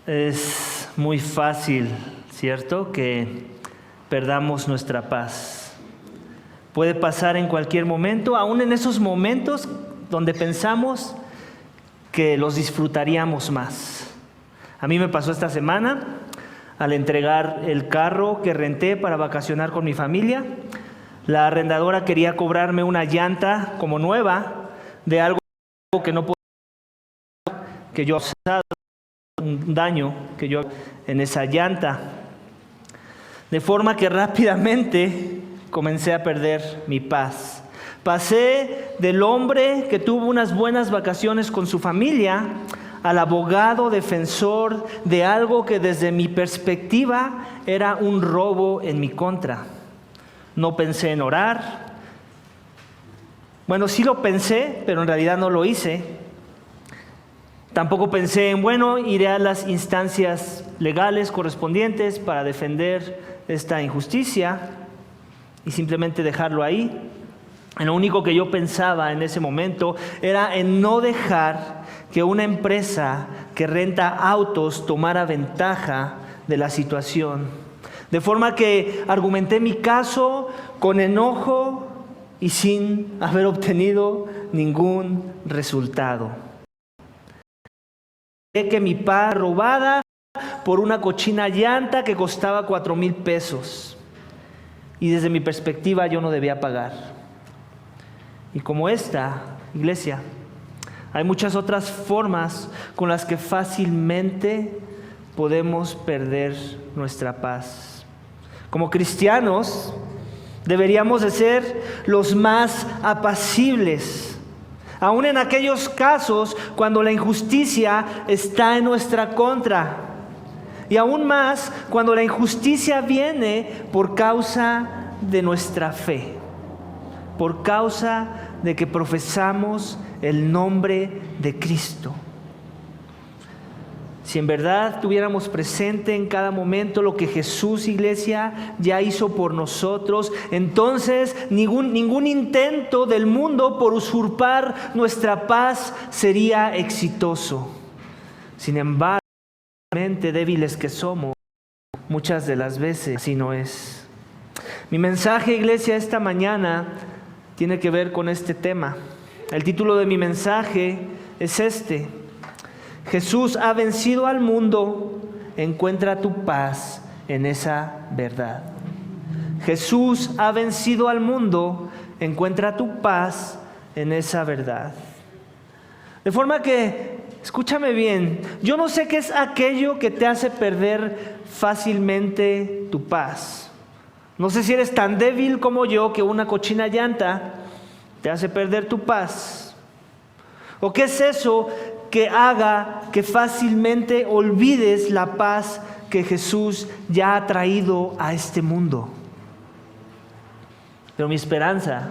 Es muy fácil, ¿cierto?, que perdamos nuestra paz. Puede pasar en cualquier momento, aún en esos momentos donde pensamos que los disfrutaríamos más. A mí me pasó esta semana al entregar el carro que renté para vacacionar con mi familia. La arrendadora quería cobrarme una llanta como nueva de algo que no podía, que yo usaba, un daño que yo en esa llanta. De forma que rápidamente comencé a perder mi paz. Pasé del hombre que tuvo unas buenas vacaciones con su familia al abogado defensor de algo que desde mi perspectiva era un robo en mi contra. No pensé en orar. Bueno, sí lo pensé, pero en realidad no lo hice. Tampoco pensé en, iré a las instancias legales correspondientes para defender esta injusticia y simplemente dejarlo ahí. Lo único que yo pensaba en ese momento era en no dejar que una empresa que renta autos tomara ventaja de la situación. De forma que argumenté mi caso con enojo y sin haber obtenido ningún resultado. Que mi paz robada por una cochina llanta que costaba 4,000 pesos. Y desde mi perspectiva yo no debía pagar. Y como esta, iglesia, hay muchas otras formas con las que fácilmente podemos perder nuestra paz. Como cristianos, deberíamos de ser los más apacibles, aún en aquellos casos cuando la injusticia está en nuestra contra. Y aún más cuando la injusticia viene por causa de nuestra fe, por causa de que profesamos el nombre de Cristo. Si en verdad tuviéramos presente en cada momento lo que Jesús, iglesia, ya hizo por nosotros, entonces ningún intento del mundo por usurpar nuestra paz sería exitoso. Sin embargo, débiles que somos, muchas de las veces así no es. Mi mensaje, iglesia, esta mañana tiene que ver con este tema. El título de mi mensaje es este: Jesús ha vencido al mundo, encuentra tu paz en esa verdad. Jesús ha vencido al mundo, encuentra tu paz en esa verdad. De forma que, escúchame bien, yo no sé qué es aquello que te hace perder fácilmente tu paz. No sé si eres tan débil como yo que una cochina llanta te hace perder tu paz. ¿O qué es eso que haga que fácilmente olvides la paz que Jesús ya ha traído a este mundo? Pero mi esperanza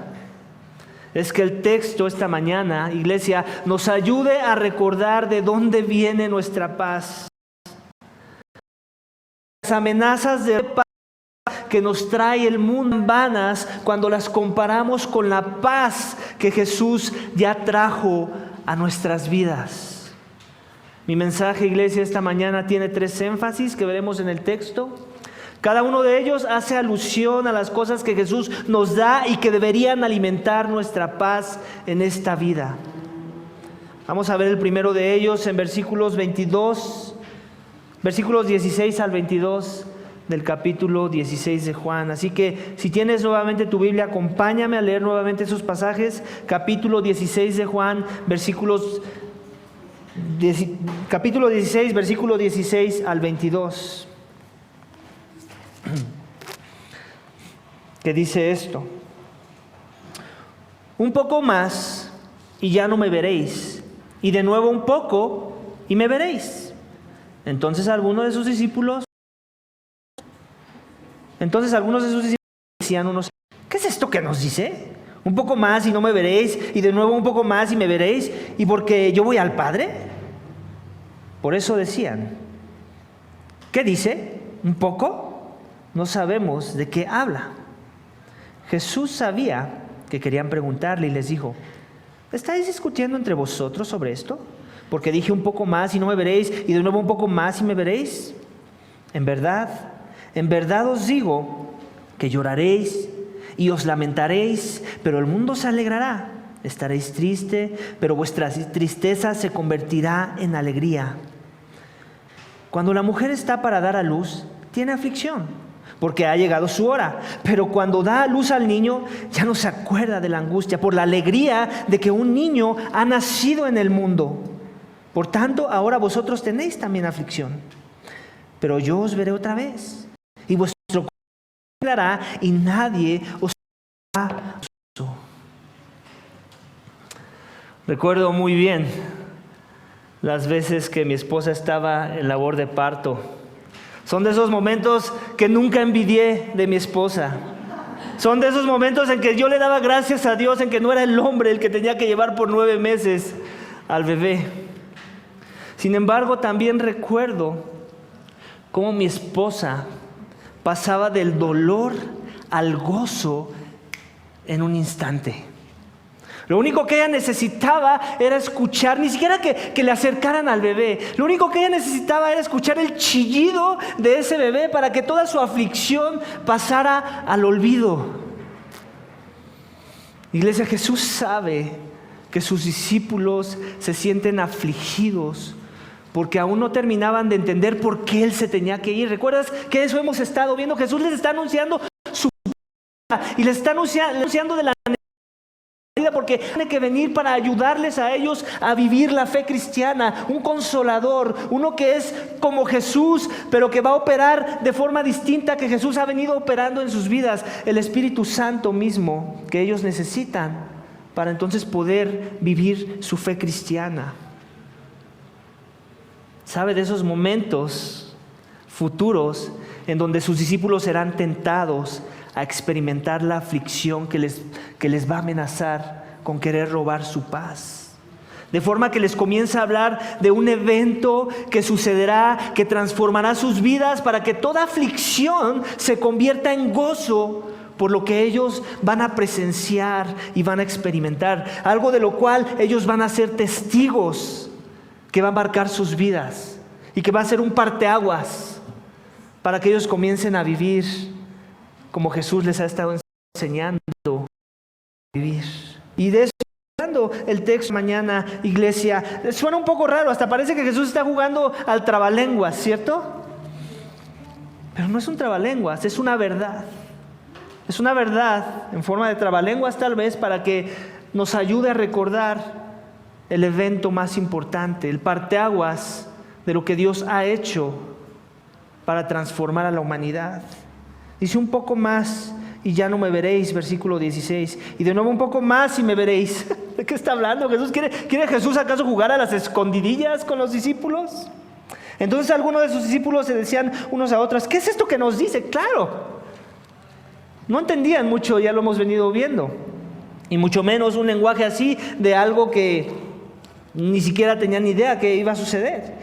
es que el texto esta mañana, iglesia, nos ayude a recordar de dónde viene nuestra paz. Las amenazas de paz que nos trae el mundo vanas cuando las comparamos con la paz que Jesús ya trajo a nuestras vidas. Mi mensaje, iglesia, esta mañana tiene 3 énfasis que veremos en el texto. Cada uno de ellos hace alusión a las cosas que Jesús nos da y que deberían alimentar nuestra paz en esta vida. Vamos a ver el primero de ellos en versículos 16 al 22 del capítulo 16 de Juan. Así que si tienes nuevamente tu Biblia, acompáñame a leer nuevamente esos pasajes. Capítulo 16 de Juan, capítulo 16, versículo 16 al 22. Que dice esto: un poco más y ya no me veréis, y de nuevo un poco y me veréis. Entonces algunos de sus discípulos decían unos: ¿qué es esto que nos dice? Un poco más y no me veréis, y de nuevo un poco más y me veréis, y porque yo voy al Padre. Por eso decían: ¿qué dice? ¿Un poco? No sabemos de qué habla. Jesús sabía que querían preguntarle y les dijo: ¿estáis discutiendo entre vosotros sobre esto? Porque dije un poco más y no me veréis, y de nuevo un poco más y me veréis. En verdad os digo que lloraréis y os lamentaréis, pero el mundo se alegrará. Estaréis triste, pero vuestra tristeza se convertirá en alegría. Cuando la mujer está para dar a luz, tiene aflicción, porque ha llegado su hora. Pero cuando da a luz al niño, ya no se acuerda de la angustia por la alegría de que un niño ha nacido en el mundo. Por tanto, ahora vosotros tenéis también aflicción. Pero yo os veré otra vez, y vuestro corazón se alegrará, y nadie os hará gozo. Recuerdo muy bien las veces que mi esposa estaba en labor de parto. Son de esos momentos que nunca envidié de mi esposa. Son de esos momentos en que yo le daba gracias a Dios en que no era el hombre el que tenía que llevar por 9 meses al bebé. Sin embargo, también recuerdo cómo mi esposa pasaba del dolor al gozo en un instante. Lo único que ella necesitaba era escuchar, ni siquiera que le acercaran al bebé. Lo único que ella necesitaba era escuchar el chillido de ese bebé para que toda su aflicción pasara al olvido. Iglesia, Jesús sabe que sus discípulos se sienten afligidos porque aún no terminaban de entender por qué Él se tenía que ir. ¿Recuerdas que eso hemos estado viendo? Jesús les está anunciando su vida y les está anunciando de la vida porque tiene que venir para ayudarles a ellos a vivir la fe cristiana. Un consolador, uno que es como Jesús, pero que va a operar de forma distinta que Jesús ha venido operando en sus vidas. El Espíritu Santo mismo que ellos necesitan para entonces poder vivir su fe cristiana. ¿Sabe de esos momentos futuros en donde sus discípulos serán tentados a experimentar la aflicción que les va a amenazar con querer robar su paz? De forma que les comienza a hablar de un evento que sucederá, que transformará sus vidas para que toda aflicción se convierta en gozo por lo que ellos van a presenciar y van a experimentar. Algo de lo cual ellos van a ser testigos, que va a marcar sus vidas y que va a ser un parteaguas para que ellos comiencen a vivir como Jesús les ha estado enseñando a vivir. Y de eso hablando el texto mañana, iglesia. Suena un poco raro, hasta parece que Jesús está jugando al trabalenguas, ¿cierto? Pero no es un trabalenguas, es una verdad. Es una verdad en forma de trabalenguas tal vez para que nos ayude a recordar el evento más importante, el parteaguas de lo que Dios ha hecho para transformar a la humanidad. Dice un poco más y ya no me veréis, versículo 16. Y de nuevo un poco más y me veréis. ¿De qué está hablando Jesús? ¿Quiere Jesús acaso jugar a las escondidillas con los discípulos? Entonces algunos de sus discípulos se decían unos a otros, ¿qué es esto que nos dice? Claro, no entendían mucho, ya lo hemos venido viendo. Y mucho menos un lenguaje así de algo que ni siquiera tenían ni idea que iba a suceder.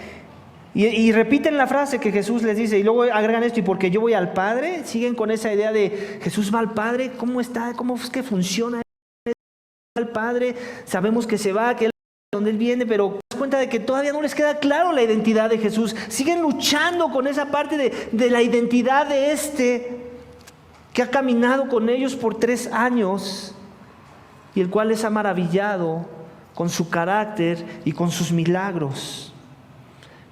Y repiten la frase que Jesús les dice, y luego agregan esto, y porque yo voy al Padre, siguen con esa idea de Jesús va al Padre, ¿cómo está? ¿Cómo es que funciona al Padre? Sabemos que se va, que Él donde Él viene, pero te das cuenta de que todavía no les queda claro la identidad de Jesús. Siguen luchando con esa parte de la identidad de este que ha caminado con ellos por 3 años y el cual les ha maravillado con su carácter y con sus milagros.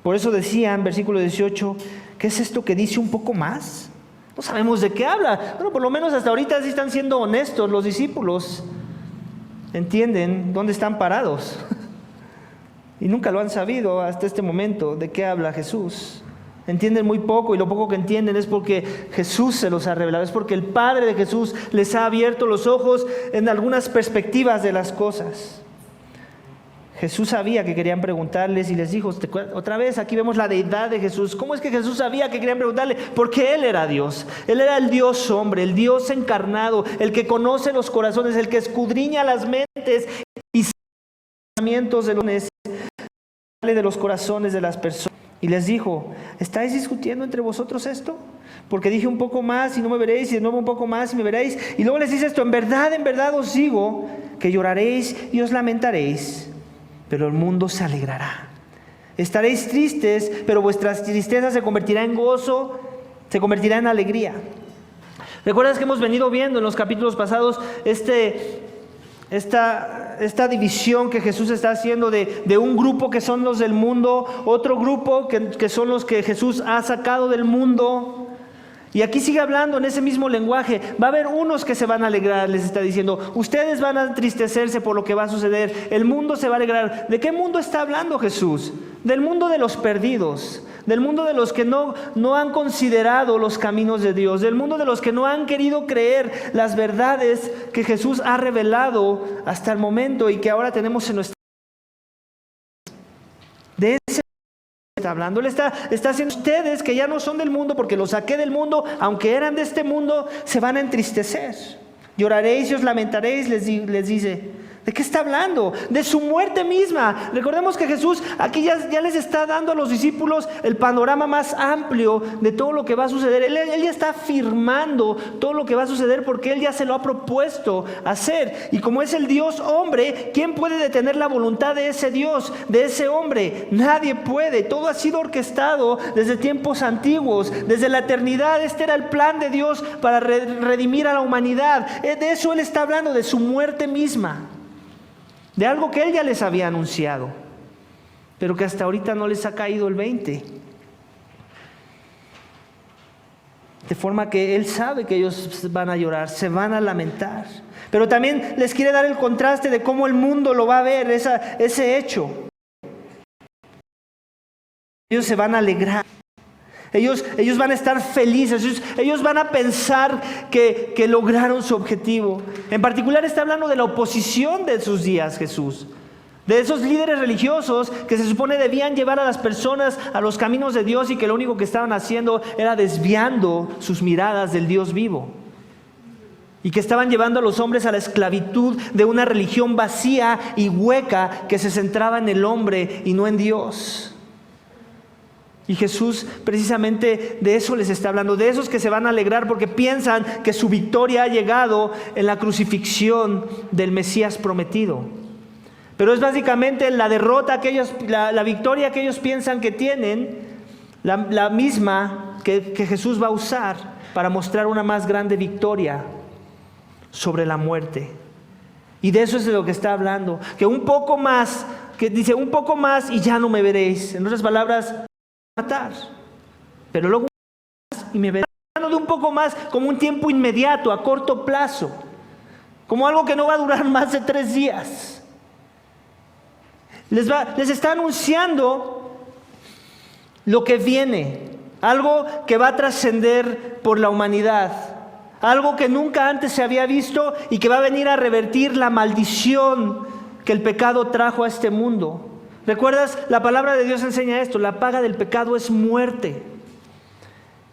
Por eso decían, versículo 18, ¿qué es esto que dice un poco más? No sabemos de qué habla. Bueno, por lo menos hasta ahorita sí están siendo honestos los discípulos. Entienden dónde están parados. Y nunca lo han sabido hasta este momento de qué habla Jesús. Entienden muy poco y lo poco que entienden es porque Jesús se los ha revelado. Es porque el Padre de Jesús les ha abierto los ojos en algunas perspectivas de las cosas. Jesús sabía que querían preguntarles y les dijo, otra vez aquí vemos la deidad de Jesús. ¿Cómo es que Jesús sabía que querían preguntarle? Porque Él era Dios. Él era el Dios hombre, el Dios encarnado, el que conoce los corazones, el que escudriña las mentes y pensamientos de los corazones de las personas. Y les dijo, ¿estáis discutiendo entre vosotros esto? Porque dije un poco más y no me veréis, y de nuevo un poco más y me veréis. Y luego les dice esto, en verdad os digo que lloraréis y os lamentaréis, pero el mundo se alegrará. Estaréis tristes, pero vuestra tristeza se convertirá en gozo, se convertirá en alegría. ¿Recuerdas que hemos venido viendo en los capítulos pasados esta división que Jesús está haciendo de un grupo que son los del mundo, otro grupo que son los que Jesús ha sacado del mundo? Y aquí sigue hablando en ese mismo lenguaje. Va a haber unos que se van a alegrar, les está diciendo. Ustedes van a entristecerse por lo que va a suceder. El mundo se va a alegrar. ¿De qué mundo está hablando Jesús? Del mundo de los perdidos. Del mundo de los que no han considerado los caminos de Dios. Del mundo de los que no han querido creer las verdades que Jesús ha revelado hasta el momento y que ahora tenemos en nuestra vida. De ese está hablando. Él está haciendo ustedes que ya no son del mundo porque los saqué del mundo, aunque eran de este mundo, se van a entristecer. Lloraréis y os lamentaréis, les dice. ¿De qué está hablando? De su muerte misma. Recordemos que Jesús aquí ya les está dando a los discípulos el panorama más amplio de todo lo que va a suceder. Él ya está afirmando todo lo que va a suceder porque Él ya se lo ha propuesto hacer. Y como es el Dios hombre, ¿quién puede detener la voluntad de ese Dios, de ese hombre? Nadie puede. Todo ha sido orquestado desde tiempos antiguos, desde la eternidad. Este era el plan de Dios para redimir a la humanidad. De eso Él está hablando, de su muerte misma. De algo que Él ya les había anunciado, pero que hasta ahorita no les ha caído el 20. De forma que Él sabe que ellos van a llorar, se van a lamentar. Pero también les quiere dar el contraste de cómo el mundo lo va a ver, ese hecho. Ellos se van a alegrar. Ellos van a estar felices, ellos van a pensar que lograron su objetivo. En particular está hablando de la oposición de sus días Jesús, de esos líderes religiosos que se supone debían llevar a las personas a los caminos de Dios y que lo único que estaban haciendo era desviando sus miradas del Dios vivo. Y que estaban llevando a los hombres a la esclavitud de una religión vacía y hueca que se centraba en el hombre y no en Dios. Y Jesús precisamente de eso les está hablando, de esos que se van a alegrar porque piensan que su victoria ha llegado en la crucifixión del Mesías prometido. Pero es básicamente la derrota la victoria que ellos piensan que tienen, la misma que Jesús va a usar para mostrar una más grande victoria sobre la muerte. Y de eso es de lo que está hablando, que un poco más, que dice un poco más y ya no me veréis. En otras palabras, matar, pero luego y me verán. De un poco más como un tiempo inmediato, a corto plazo, como algo que no va a durar más de 3 días. Les está anunciando lo que viene, algo que va a trascender por la humanidad, algo que nunca antes se había visto y que va a venir a revertir la maldición que el pecado trajo a este mundo. ¿Recuerdas? La palabra de Dios enseña esto: la paga del pecado es muerte.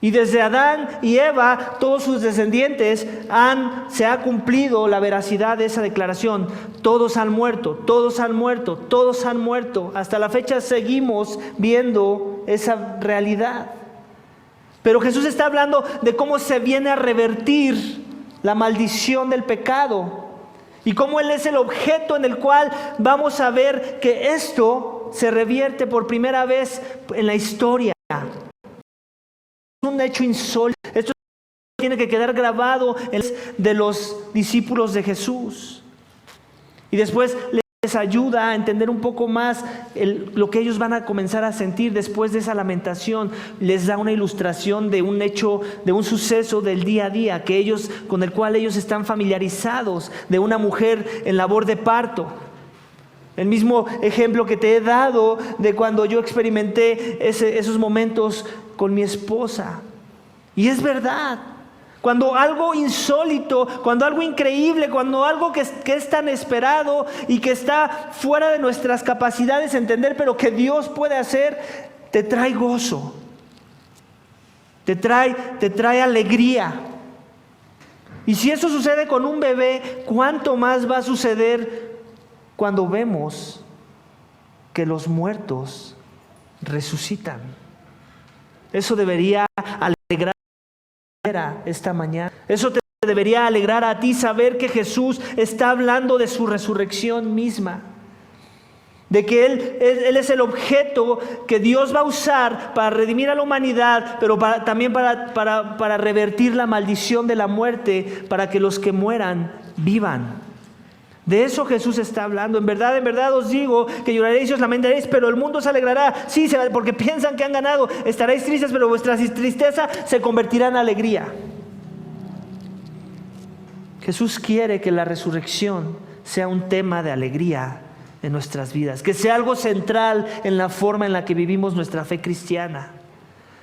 Y desde Adán y Eva, todos sus descendientes, se ha cumplido la veracidad de esa declaración. Todos han muerto, todos han muerto, todos han muerto. Hasta la fecha seguimos viendo esa realidad. Pero Jesús está hablando de cómo se viene a revertir la maldición del pecado. Y cómo Él es el objeto en el cual vamos a ver que esto se revierte por primera vez en la historia. Es un hecho insólito. Esto tiene que quedar grabado de los discípulos de Jesús. Y después les ayuda a entender un poco más lo que ellos van a comenzar a sentir después de esa lamentación. Les da una ilustración de un hecho, de un suceso del día a día con el cual ellos están familiarizados, de una mujer en labor de parto. El mismo ejemplo que te he dado de cuando yo experimenté esos momentos con mi esposa. Y es verdad. Cuando algo insólito, cuando algo increíble, cuando algo que es tan esperado y que está fuera de nuestras capacidades de entender, pero que Dios puede hacer, te trae gozo, te trae alegría. Y si eso sucede con un bebé, ¿cuánto más va a suceder cuando vemos que los muertos resucitan? Eso debería alegrar esta mañana. Eso te debería alegrar a ti, saber que Jesús está hablando de su resurrección misma. de que Él es el objeto que Dios va a usar para redimir a la humanidad, pero también para revertir la maldición de la muerte, para que los que mueran vivan. De eso Jesús está hablando. En verdad os digo que lloraréis y os lamentaréis, pero el mundo se alegrará. Sí, porque piensan que han ganado. Estaréis tristes, pero vuestra tristeza se convertirá en alegría. Jesús quiere que la resurrección sea un tema de alegría en nuestras vidas, que sea algo central en la forma en la que vivimos nuestra fe cristiana,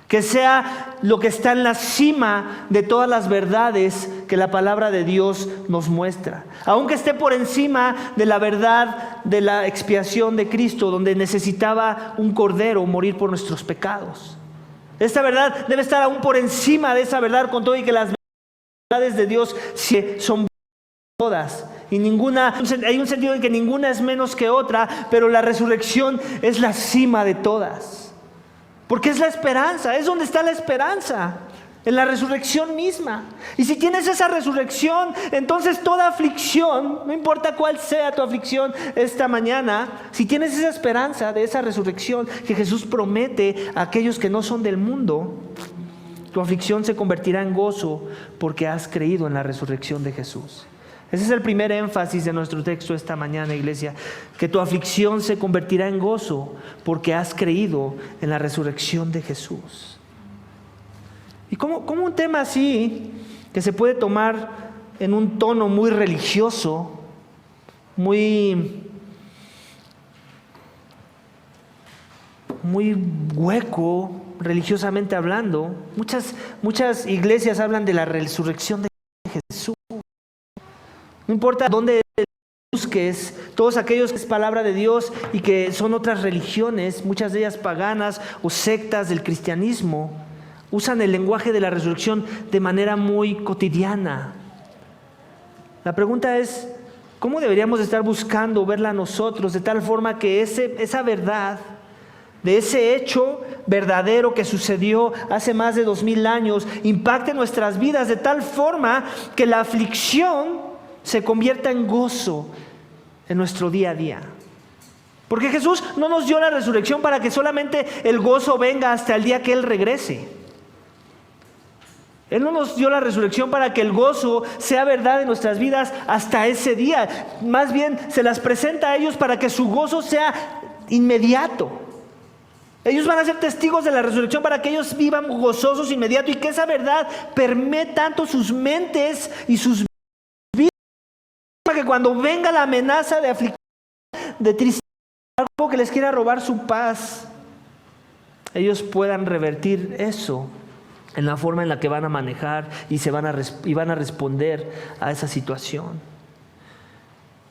que sea lo que está en la cima de todas las verdades que la palabra de Dios nos muestra, aunque esté por encima de la verdad de la expiación de Cristo, donde necesitaba un cordero morir por nuestros pecados. Esta verdad debe estar aún por encima de esa verdad, con todo y que las verdades de Dios son todas, y hay un sentido en que ninguna es menos que otra, pero la resurrección es la cima de todas, porque es la esperanza, es donde está la esperanza, en la resurrección misma. Y si tienes esa resurrección, entonces toda aflicción, no importa cuál sea tu aflicción esta mañana, si tienes esa esperanza de esa resurrección que Jesús promete a aquellos que no son del mundo, tu aflicción se convertirá en gozo porque has creído en la resurrección de Jesús. Ese es el primer énfasis de nuestro texto esta mañana, iglesia, que tu aflicción se convertirá en gozo porque has creído en la resurrección de Jesús. Y como un tema así, que se puede tomar en un tono muy religioso, muy hueco, religiosamente hablando, muchas iglesias hablan de la resurrección de Jesús. No importa dónde busques, todos aquellos que es palabra de Dios y que son otras religiones, muchas de ellas paganas o sectas del cristianismo, usan el lenguaje de la resurrección de manera muy cotidiana. La pregunta es, ¿cómo deberíamos estar buscando verla nosotros de tal forma que esa verdad, de ese hecho verdadero que sucedió hace más de 2000 años, impacte nuestras vidas de tal forma que la aflicción se convierta en gozo en nuestro día a día? Porque Jesús no nos dio la resurrección para que solamente el gozo venga hasta el día que Él regrese. Él no nos dio la resurrección para que el gozo sea verdad en nuestras vidas hasta ese día. Más bien se las presenta a ellos para que su gozo sea inmediato. Ellos van a ser testigos de la resurrección para que ellos vivan gozosos inmediato y que esa verdad permee tanto sus mentes y sus vidas, para que cuando venga la amenaza de aflicción, de tristeza, algo que les quiera robar su paz, ellos puedan revertir eso en la forma en la que van a manejar y van a responder a esa situación.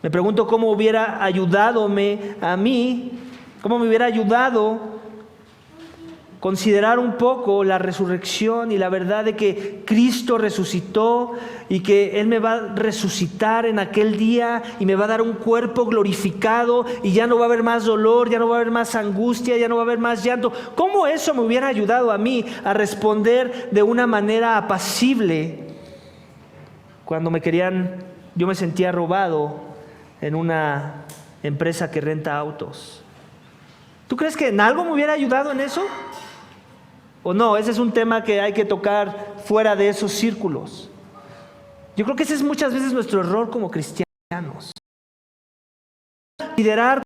Me pregunto cómo hubiera ayudado a mí, cómo me hubiera ayudado considerar un poco la resurrección y la verdad de que Cristo resucitó y que Él me va a resucitar en aquel día y me va a dar un cuerpo glorificado y ya no va a haber más dolor, ya no va a haber más angustia, ya no va a haber más llanto. ¿Cómo eso me hubiera ayudado a mí a responder de una manera apacible cuando yo me sentía robado en una empresa que renta autos? ¿Tú crees que en algo me hubiera ayudado en eso? ¿O no? Ese es un tema que hay que tocar fuera de esos círculos. Yo creo que ese es muchas veces nuestro error como cristianos. Liderar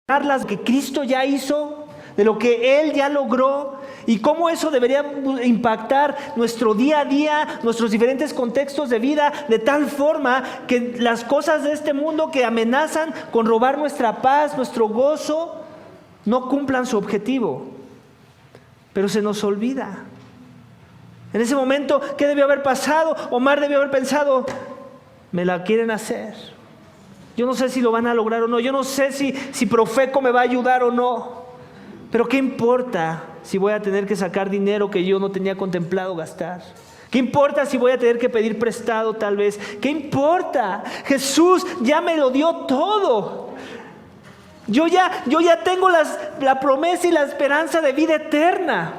las que Cristo ya hizo, de lo que Él ya logró, y cómo eso debería impactar nuestro día a día, nuestros diferentes contextos de vida, de tal forma que las cosas de este mundo que amenazan con robar nuestra paz, nuestro gozo, no cumplan su objetivo. Pero se nos olvida. En ese momento, ¿qué debió haber pasado? Omar debió haber pensado, me la quieren hacer. Yo no sé si lo van a lograr o no. Yo no sé si Profeco me va a ayudar o no. Pero ¿qué importa si voy a tener que sacar dinero que yo no tenía contemplado gastar? ¿Qué importa si voy a tener que pedir prestado tal vez? ¿Qué importa? Jesús ya me lo dio todo. Yo ya tengo la promesa y la esperanza de vida eterna.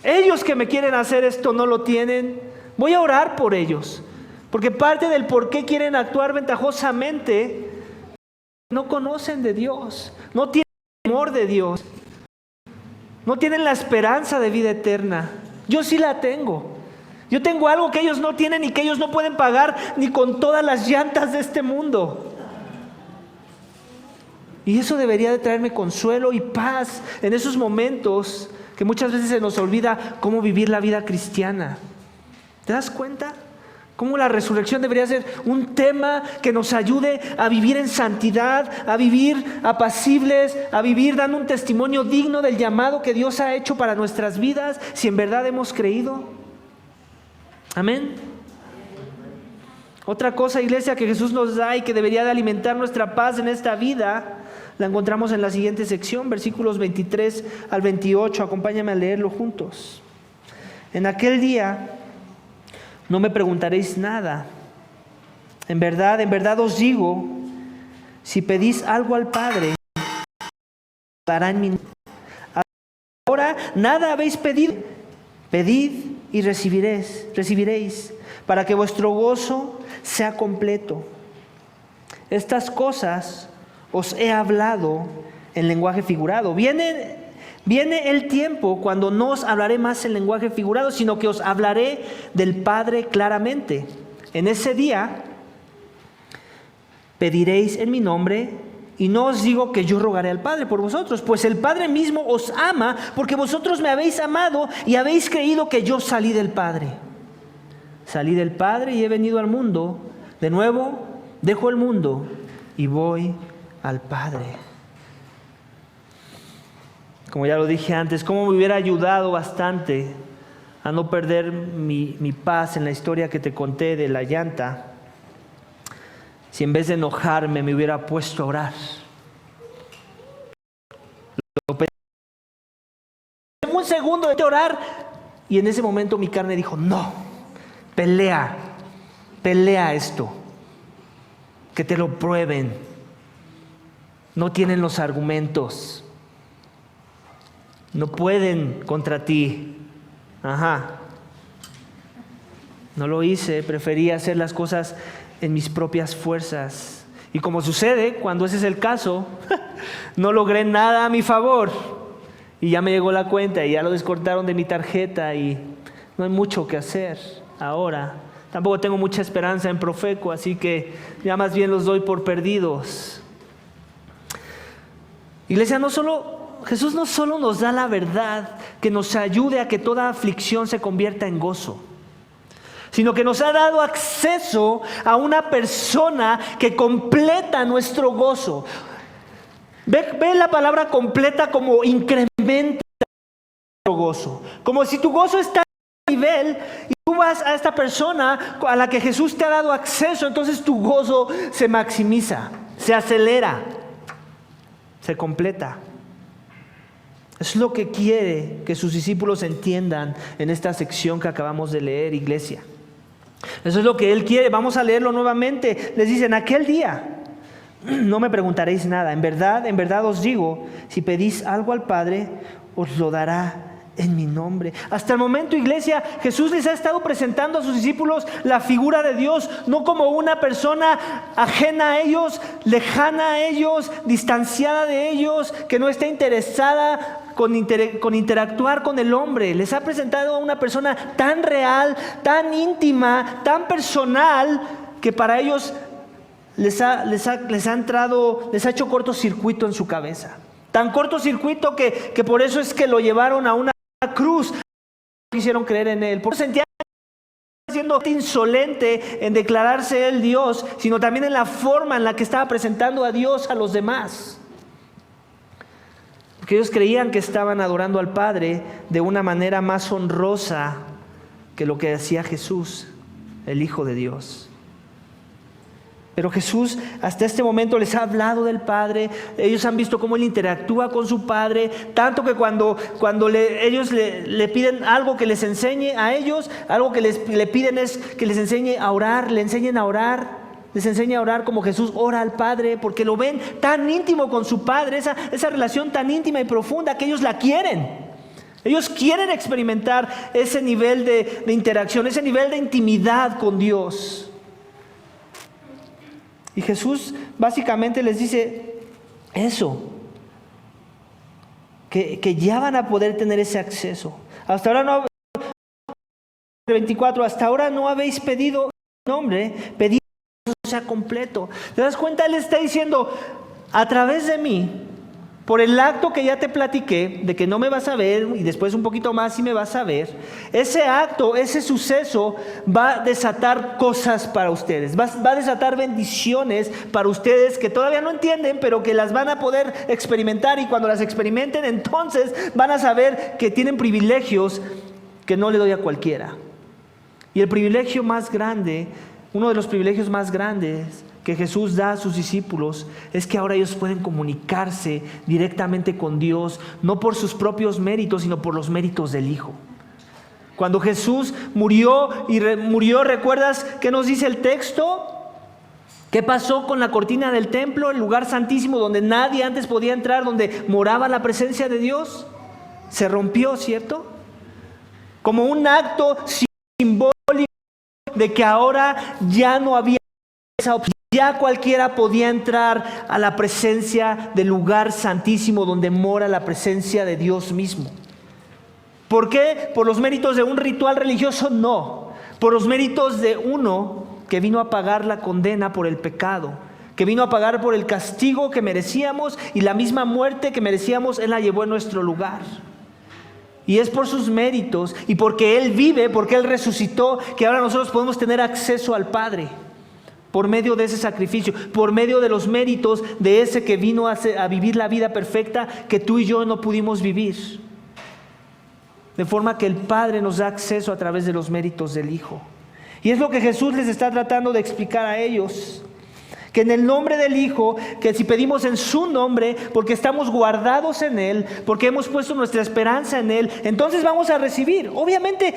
Ellos que me quieren hacer esto no lo tienen. Voy a orar por ellos. Porque parte del por qué quieren actuar ventajosamente no conocen de Dios, no tienen temor de Dios, no tienen la esperanza de vida eterna. Yo sí la tengo. Yo tengo algo que ellos no tienen y que ellos no pueden pagar ni con todas las llantas de este mundo. Y eso debería de traerme consuelo y paz en esos momentos que muchas veces se nos olvida cómo vivir la vida cristiana. ¿Te das cuenta? Cómo la resurrección debería ser un tema que nos ayude a vivir en santidad, a vivir apacibles, a vivir dando un testimonio digno del llamado que Dios ha hecho para nuestras vidas, si en verdad hemos creído. Amén. Otra cosa, iglesia, que Jesús nos da y que debería de alimentar nuestra paz en esta vida, la encontramos en la siguiente sección, versículos 23 al 28. Acompáñame a leerlo juntos. En aquel día no me preguntaréis nada. En verdad os digo, si pedís algo al Padre, dará en mi nombre. Ahora nada habéis pedido. Pedid y recibiréis, para que vuestro gozo sea completo. Estas cosas os he hablado en lenguaje figurado. Viene el tiempo cuando no os hablaré más en lenguaje figurado, sino que os hablaré del Padre claramente. En ese día pediréis en mi nombre, y no os digo que yo rogaré al Padre por vosotros, pues el Padre mismo os ama, porque vosotros me habéis amado y habéis creído que yo salí del Padre. Salí del Padre y he venido al mundo. De nuevo dejo el mundo y voy al Padre. Como ya lo dije antes, cómo me hubiera ayudado bastante a no perder mi paz en la historia que te conté de la llanta, si en vez de enojarme me hubiera puesto a orar. Un segundo de orar y en ese momento mi carne dijo, no, pelea esto, que te lo prueben. No tienen los argumentos, no pueden contra ti. No lo hice, preferí hacer las cosas en mis propias fuerzas. Y como sucede cuando ese es el caso, no logré nada a mi favor. Y ya me llegó la cuenta y ya lo descortaron de mi tarjeta y no hay mucho que hacer ahora. Tampoco tengo mucha esperanza en Profeco, así que ya más bien los doy por perdidos. Iglesia, Jesús no solo nos da la verdad que nos ayude a que toda aflicción se convierta en gozo, sino que nos ha dado acceso a una persona que completa nuestro gozo. Ve la palabra completa como incrementa nuestro gozo. Como si tu gozo está a nivel y tú vas a esta persona a la que Jesús te ha dado acceso, entonces tu gozo se maximiza, se acelera, se completa. Es lo que quiere que sus discípulos entiendan en esta sección que acabamos de leer, iglesia. Eso es lo que Él quiere. Vamos a leerlo nuevamente. Les dice, en aquel día no me preguntaréis nada. En verdad os digo, si pedís algo al Padre, os lo dará en mi nombre. Hasta el momento, iglesia, Jesús les ha estado presentando a sus discípulos la figura de Dios, no como una persona ajena a ellos, lejana a ellos, distanciada de ellos, que no está interesada con interactuar con el hombre. Les ha presentado a una persona tan real, tan íntima, tan personal, que para ellos les ha hecho cortocircuito en su cabeza. Tan cortocircuito que por eso es que lo llevaron a una cruz. No quisieron creer en Él. Por eso sentía siendo insolente en declararse Él Dios, sino también en la forma en la que estaba presentando a Dios a los demás. Porque ellos creían que estaban adorando al Padre de una manera más honrosa que lo que hacía Jesús, el Hijo de Dios. Pero Jesús hasta este momento les ha hablado del Padre. Ellos han visto cómo Él interactúa con su Padre, tanto que cuando ellos le piden algo que les enseñe a ellos, algo que le piden es que les enseñe a orar, les enseña a orar como Jesús ora al Padre, porque lo ven tan íntimo con su Padre, esa relación tan íntima y profunda que ellos la quieren. Ellos quieren experimentar ese nivel de interacción, ese nivel de intimidad con Dios. Y Jesús básicamente les dice eso, que ya van a poder tener ese acceso. Hasta ahora no, 24, hasta ahora no habéis pedido nombre, pedid que eso sea completo. ¿Te das cuenta? Él está diciendo, a través de mí, por el acto que ya te platiqué, de que no me vas a ver y después un poquito más y me vas a ver, ese acto, ese suceso va a desatar cosas para ustedes, va a desatar bendiciones para ustedes que todavía no entienden, pero que las van a poder experimentar, y cuando las experimenten, entonces van a saber que tienen privilegios que no le doy a cualquiera. Y el privilegio más grande, uno de los privilegios más grandes que Jesús da a sus discípulos, es que ahora ellos pueden comunicarse directamente con Dios, no por sus propios méritos, sino por los méritos del Hijo. Cuando Jesús murió, ¿recuerdas qué nos dice el texto? ¿Qué pasó con la cortina del templo, el lugar santísimo donde nadie antes podía entrar, donde moraba la presencia de Dios? Se rompió, ¿cierto? Como un acto simbólico de que ahora ya no había esa opción. Ya cualquiera podía entrar a la presencia del lugar santísimo donde mora la presencia de Dios mismo. ¿Por qué? ¿Por los méritos de un ritual religioso? No. Por los méritos de uno que vino a pagar la condena por el pecado, que vino a pagar por el castigo que merecíamos, y la misma muerte que merecíamos, Él la llevó en nuestro lugar. Y es por sus méritos y porque Él vive, porque Él resucitó, que ahora nosotros podemos tener acceso al Padre. Por medio de ese sacrificio, por medio de los méritos de ese que vino a vivir la vida perfecta que tú y yo no pudimos vivir. De forma que el Padre nos da acceso a través de los méritos del Hijo. Y es lo que Jesús les está tratando de explicar a ellos. Que en el nombre del Hijo, que si pedimos en su nombre, porque estamos guardados en Él, porque hemos puesto nuestra esperanza en Él, entonces vamos a recibir. Obviamente,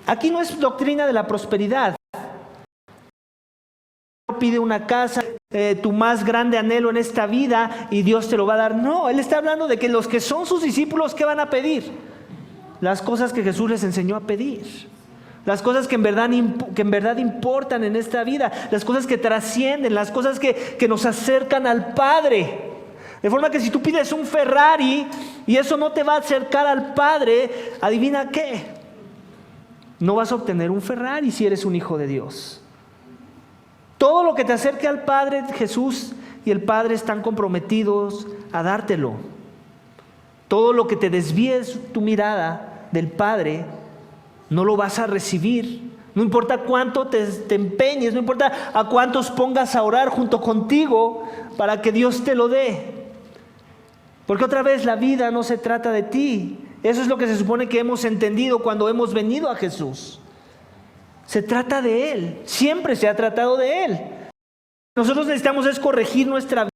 aquí no es doctrina de la prosperidad. Pide una casa, tu más grande anhelo en esta vida, y Dios te lo va a dar. No, Él está hablando de que los que son sus discípulos, ¿qué van a pedir? Las cosas que Jesús les enseñó a pedir. Las cosas que en verdad importan en esta vida. Las cosas que trascienden, las cosas que nos acercan al Padre. De forma que si tú pides un Ferrari y eso no te va a acercar al Padre, adivina qué. No vas a obtener un Ferrari si eres un hijo de Dios. Todo lo que te acerque al Padre, Jesús y el Padre están comprometidos a dártelo. Todo lo que te desvíes tu mirada del Padre, no lo vas a recibir. No importa cuánto te empeñes, no importa a cuántos pongas a orar junto contigo para que Dios te lo dé. Porque otra vez la vida no se trata de ti. Eso es lo que se supone que hemos entendido cuando hemos venido a Jesús. Se trata de Él, siempre se ha tratado de Él. Nosotros necesitamos es corregir nuestra vida.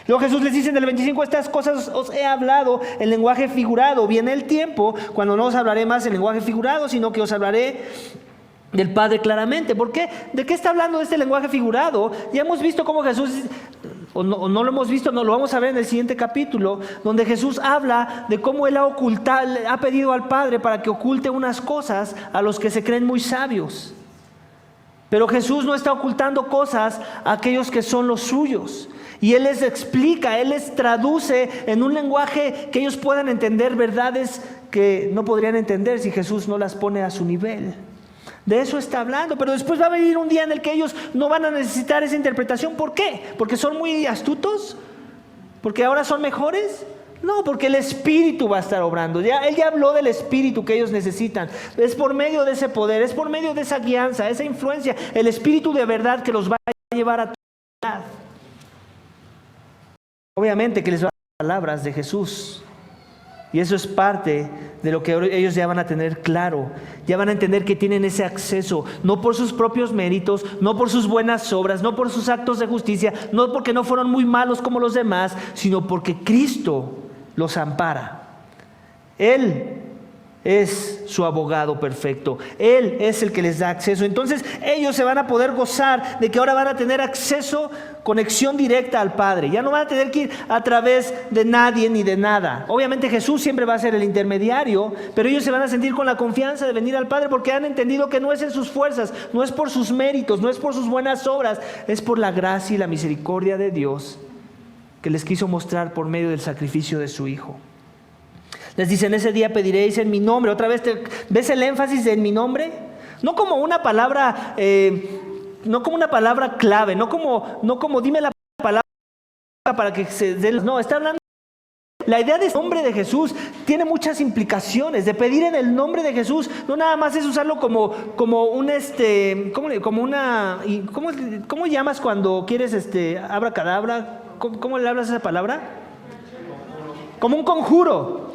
Luego Jesús les dice en el 25, estas cosas os he hablado en lenguaje figurado. Viene el tiempo cuando no os hablaré más en lenguaje figurado, sino que os hablaré del Padre claramente. ¿Por qué? ¿De qué está hablando este lenguaje figurado? Ya hemos visto cómo Jesús, o no lo hemos visto, no lo vamos a ver en el siguiente capítulo, donde Jesús habla de cómo Él ha pedido al Padre para que oculte unas cosas a los que se creen muy sabios. Pero Jesús no está ocultando cosas a aquellos que son los suyos. Y Él les explica, Él les traduce en un lenguaje que ellos puedan entender verdades que no podrían entender si Jesús no las pone a su nivel. De eso está hablando, pero después va a venir un día en el que ellos no van a necesitar esa interpretación. ¿Por qué? ¿Porque son muy astutos? ¿Porque ahora son mejores? No, porque el Espíritu va a estar obrando. Él ya habló del Espíritu que ellos necesitan. Es por medio de ese poder, es por medio de esa guianza, esa influencia, el Espíritu de verdad que los va a llevar a toda verdad. Obviamente que les va a dar palabras de Jesús. Y eso es parte de lo que ellos ya van a tener claro. Ya van a entender que tienen ese acceso, no por sus propios méritos, no por sus buenas obras, no por sus actos de justicia, no porque no fueron muy malos como los demás, sino porque Cristo los ampara. Él es su abogado perfecto. Él es el que les da acceso. Entonces ellos se van a poder gozar de que ahora van a tener acceso, conexión directa al Padre. Ya no van a tener que ir a través de nadie ni de nada. Obviamente Jesús siempre va a ser el intermediario, pero ellos se van a sentir con la confianza de venir al Padre porque han entendido que no es en sus fuerzas, no es por sus méritos, no es por sus buenas obras, es por la gracia y la misericordia de Dios que les quiso mostrar por medio del sacrificio de su Hijo. Les dice, en ese día pediréis en mi nombre. Otra vez, ¿ves el énfasis de en mi nombre? No como una palabra, no como una palabra clave, no como dime la palabra para que se dé. No, está hablando. La idea de nombre de Jesús tiene muchas implicaciones. De pedir en el nombre de Jesús, no nada más es usarlo como un ¿cómo llamas cuando quieres abracadabra? ¿Cómo le hablas a esa palabra? Como un conjuro.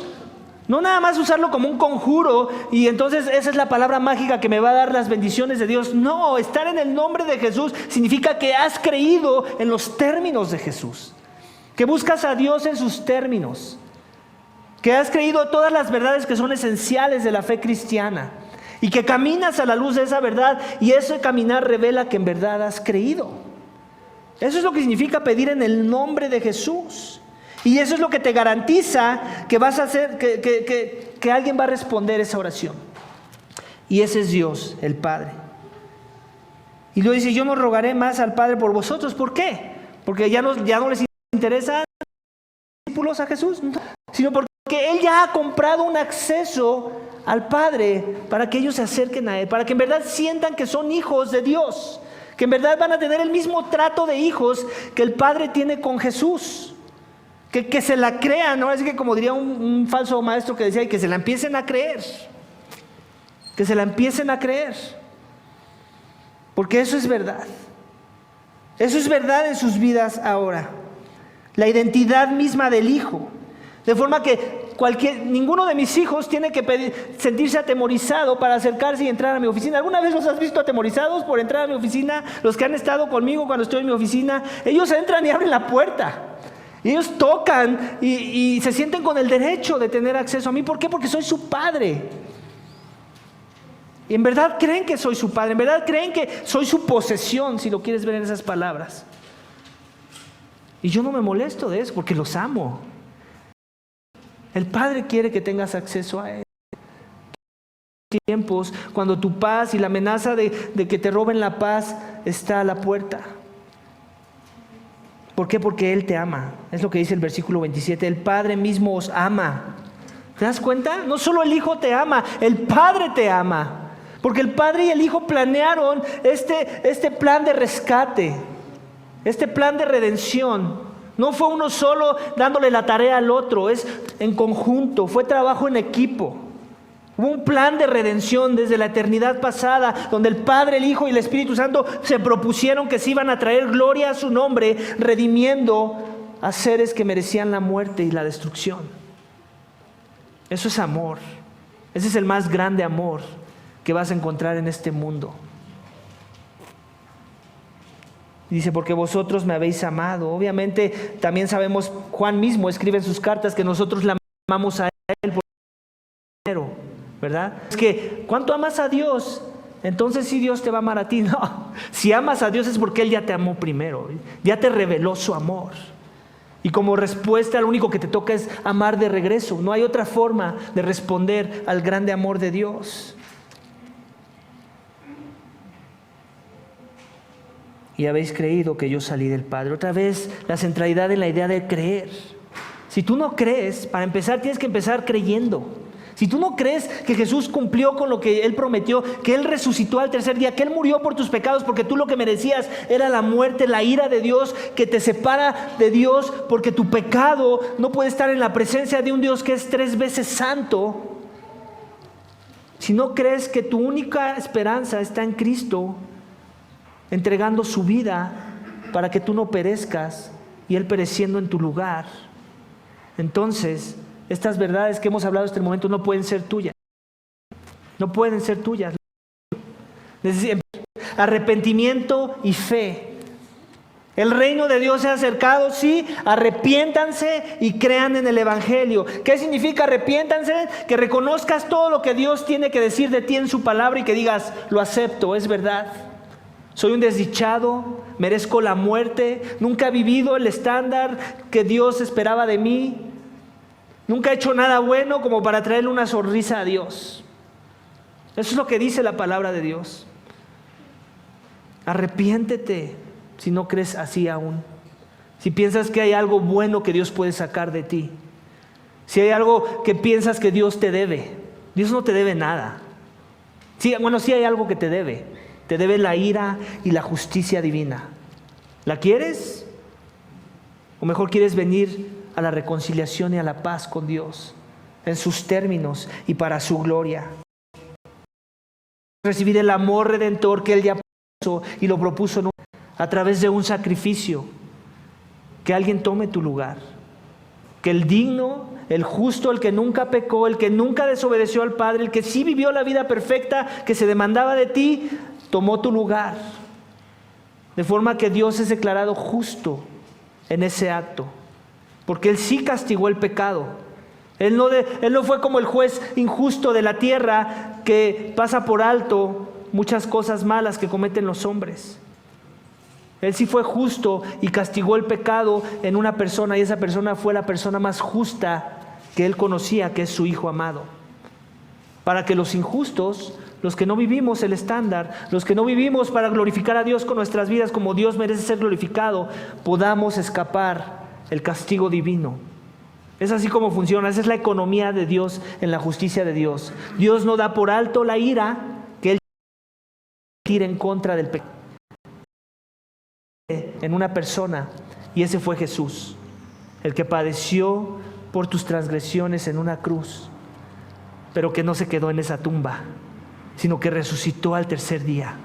No nada más usarlo como un conjuro y entonces esa es la palabra mágica que me va a dar las bendiciones de Dios. No, estar en el nombre de Jesús significa que has creído en los términos de Jesús, que buscas a Dios en sus términos, que has creído todas las verdades que son esenciales de la fe cristiana y que caminas a la luz de esa verdad y ese caminar revela que en verdad has creído. Eso es lo que significa pedir en el nombre de Jesús. Y eso es lo que te garantiza que vas a hacer, que alguien va a responder esa oración. Y ese es Dios, el Padre. Y luego dice, yo no rogaré más al Padre por vosotros. ¿Por qué? Porque ya no les interesa discípulos a Jesús, no, sino porque Él ya ha comprado un acceso al Padre para que ellos se acerquen a Él, para que en verdad sientan que son hijos de Dios, que en verdad van a tener el mismo trato de hijos que el Padre tiene con Jesús. Que se la crean, ¿no? Así que como diría un falso maestro que decía, y que se la empiecen a creer. Que se la empiecen a creer. Porque eso es verdad. Eso es verdad en sus vidas ahora. La identidad misma del Hijo. De forma que ninguno de mis hijos tiene que sentirse atemorizado para acercarse y entrar a mi oficina. ¿Alguna vez los has visto atemorizados por entrar a mi oficina? Los que han estado conmigo cuando estoy en mi oficina, ellos entran y abren la puerta. Y ellos tocan y se sienten con el derecho de tener acceso a mí. ¿Por qué? Porque soy su padre. Y en verdad creen que soy su padre. En verdad creen que soy su posesión, si lo quieres ver en esas palabras. Y yo no me molesto de eso porque los amo. El Padre quiere que tengas acceso a Él. Tiempos cuando tu paz y la amenaza de que te roben la paz está a la puerta. ¿Por qué? Porque Él te ama. Es lo que dice el versículo 27. El Padre mismo os ama. ¿Te das cuenta? No solo el Hijo te ama, el Padre te ama. Porque el Padre y el Hijo planearon este plan de rescate, este plan de redención. No fue uno solo dándole la tarea al otro, es en conjunto, fue trabajo en equipo. Hubo un plan de redención desde la eternidad pasada, donde el Padre, el Hijo y el Espíritu Santo se propusieron que se iban a traer gloria a su nombre, redimiendo a seres que merecían la muerte y la destrucción. Eso es amor. Ese es el más grande amor que vas a encontrar en este mundo. Dice, porque vosotros me habéis amado. Obviamente también sabemos, Juan mismo escribe en sus cartas que nosotros le amamos a Él por primero, ¿verdad? Es que, ¿cuánto amas a Dios? Entonces sí, Dios te va a amar a ti. No, si amas a Dios es porque Él ya te amó primero, ya te reveló su amor. Y como respuesta, lo único que te toca es amar de regreso. No hay otra forma de responder al grande amor de Dios. Y habéis creído que yo salí del Padre. Otra vez, la centralidad en la idea de creer. Si tú no crees, para empezar, tienes que empezar creyendo. Si tú no crees que Jesús cumplió con lo que Él prometió, que Él resucitó al tercer día, que Él murió por tus pecados, porque tú lo que merecías era la muerte, la ira de Dios, que te separa de Dios, porque tu pecado no puede estar en la presencia de un Dios que es 3 veces santo. Si no crees que tu única esperanza está en Cristo, entregando su vida para que tú no perezcas y Él pereciendo en tu lugar, entonces estas verdades que hemos hablado hasta el momento no pueden ser tuyas. No pueden ser tuyas. Arrepentimiento y fe El reino de Dios se ha acercado, sí, arrepiéntanse y crean en el Evangelio. ¿Qué significa arrepiéntanse? Que reconozcas todo lo que Dios tiene que decir de ti en su palabra y que digas, lo acepto, es verdad. Soy un desdichado, merezco la muerte, nunca he vivido el estándar que Dios esperaba de mí. Nunca he hecho nada bueno como para traerle una sonrisa a Dios. Eso es lo que dice la palabra de Dios. Arrepiéntete. Si no crees así aún, si piensas que hay algo bueno que Dios puede sacar de ti, si hay algo que piensas que Dios te debe, Dios no te debe nada. Sí hay algo que te debe la ira y la justicia divina. ¿La quieres? O mejor quieres venir a la reconciliación y a la paz con Dios, en sus términos y para su gloria. Recibir el amor redentor que Él ya puso y lo propuso a través de un sacrificio, que alguien tome tu lugar, que el digno, el justo, el que nunca pecó, el que nunca desobedeció al Padre, el que sí vivió la vida perfecta que se demandaba de ti, tomó tu lugar, de forma que Dios es declarado justo en ese acto, porque Él sí castigó el pecado. Él no fue como el juez injusto de la tierra que pasa por alto muchas cosas malas que cometen los hombres. Él sí fue justo y castigó el pecado en una persona, y esa persona fue la persona más justa que Él conocía, que es su Hijo amado. Para que los injustos, los que no vivimos el estándar, los que no vivimos para glorificar a Dios con nuestras vidas como Dios merece ser glorificado, podamos escapar el castigo divino. Es así como funciona, esa es la economía de Dios en la justicia de Dios. Dios no da por alto la ira que Él tira en contra del pecado en una persona, y ese fue Jesús, el que padeció por tus transgresiones en una cruz, pero que no se quedó en esa tumba, sino que resucitó al tercer día,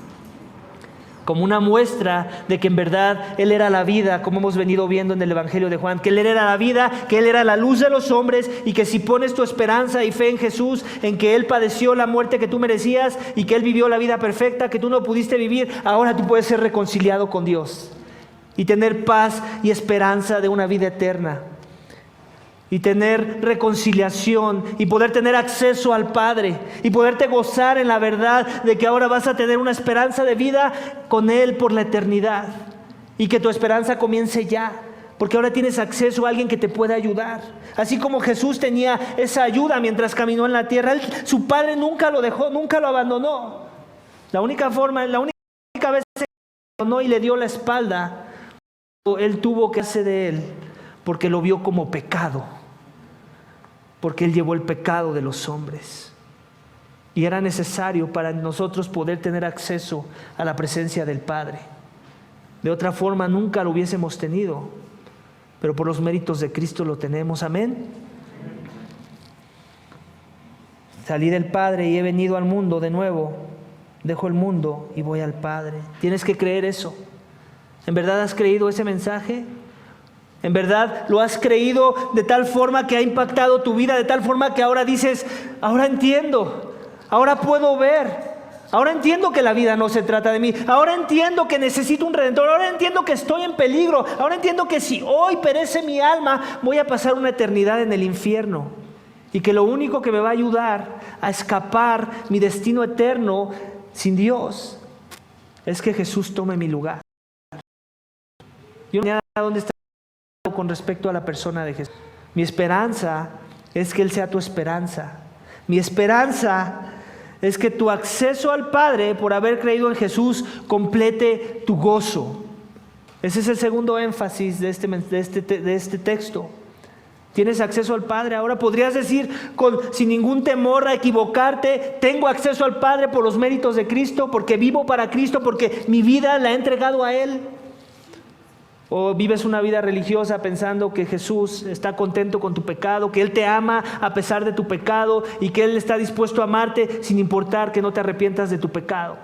como una muestra de que en verdad Él era la vida, como hemos venido viendo en el Evangelio de Juan, que Él era la vida, que Él era la luz de los hombres, y que si pones tu esperanza y fe en Jesús, en que Él padeció la muerte que tú merecías y que Él vivió la vida perfecta que tú no pudiste vivir, ahora tú puedes ser reconciliado con Dios y tener paz y esperanza de una vida eterna, y tener reconciliación y poder tener acceso al Padre y poderte gozar en la verdad de que ahora vas a tener una esperanza de vida con Él por la eternidad, y que tu esperanza comience ya, porque ahora tienes acceso a alguien que te puede ayudar. Así como Jesús tenía esa ayuda mientras caminó en la tierra, su Padre nunca lo dejó, nunca lo abandonó. La única vez que lo abandonó y le dio la espalda, Él tuvo que hacer de Él, porque lo vio como pecado, porque Él llevó el pecado de los hombres, y era necesario para nosotros poder tener acceso a la presencia del Padre. De otra forma nunca lo hubiésemos tenido, pero por los méritos de Cristo lo tenemos. Amén. Salí del Padre y he venido al mundo de nuevo, dejo el mundo y voy al Padre. Tienes que creer eso. ¿En verdad has creído ese mensaje? ¿En verdad lo has creído de tal forma que ha impactado tu vida, de tal forma que ahora dices, ahora entiendo, ahora puedo ver, ahora entiendo que la vida no se trata de mí, ahora entiendo que necesito un redentor, ahora entiendo que estoy en peligro, ahora entiendo que si hoy perece mi alma, voy a pasar una eternidad en el infierno, y que lo único que me va a ayudar a escapar mi destino eterno sin Dios es que Jesús tome mi lugar? Yo no sé dónde está con respecto a la persona de Jesús. Mi esperanza es que Él sea tu esperanza. Mi esperanza es que tu acceso al Padre por haber creído en Jesús complete tu gozo. Ese es el segundo énfasis de este texto. Tienes acceso al Padre. Ahora podrías decir sin ningún temor a equivocarte, tengo acceso al Padre por los méritos de Cristo, porque vivo para Cristo, porque mi vida la he entregado a Él. O vives una vida religiosa pensando que Jesús está contento con tu pecado, que Él te ama a pesar de tu pecado y que Él está dispuesto a amarte sin importar que no te arrepientas de tu pecado.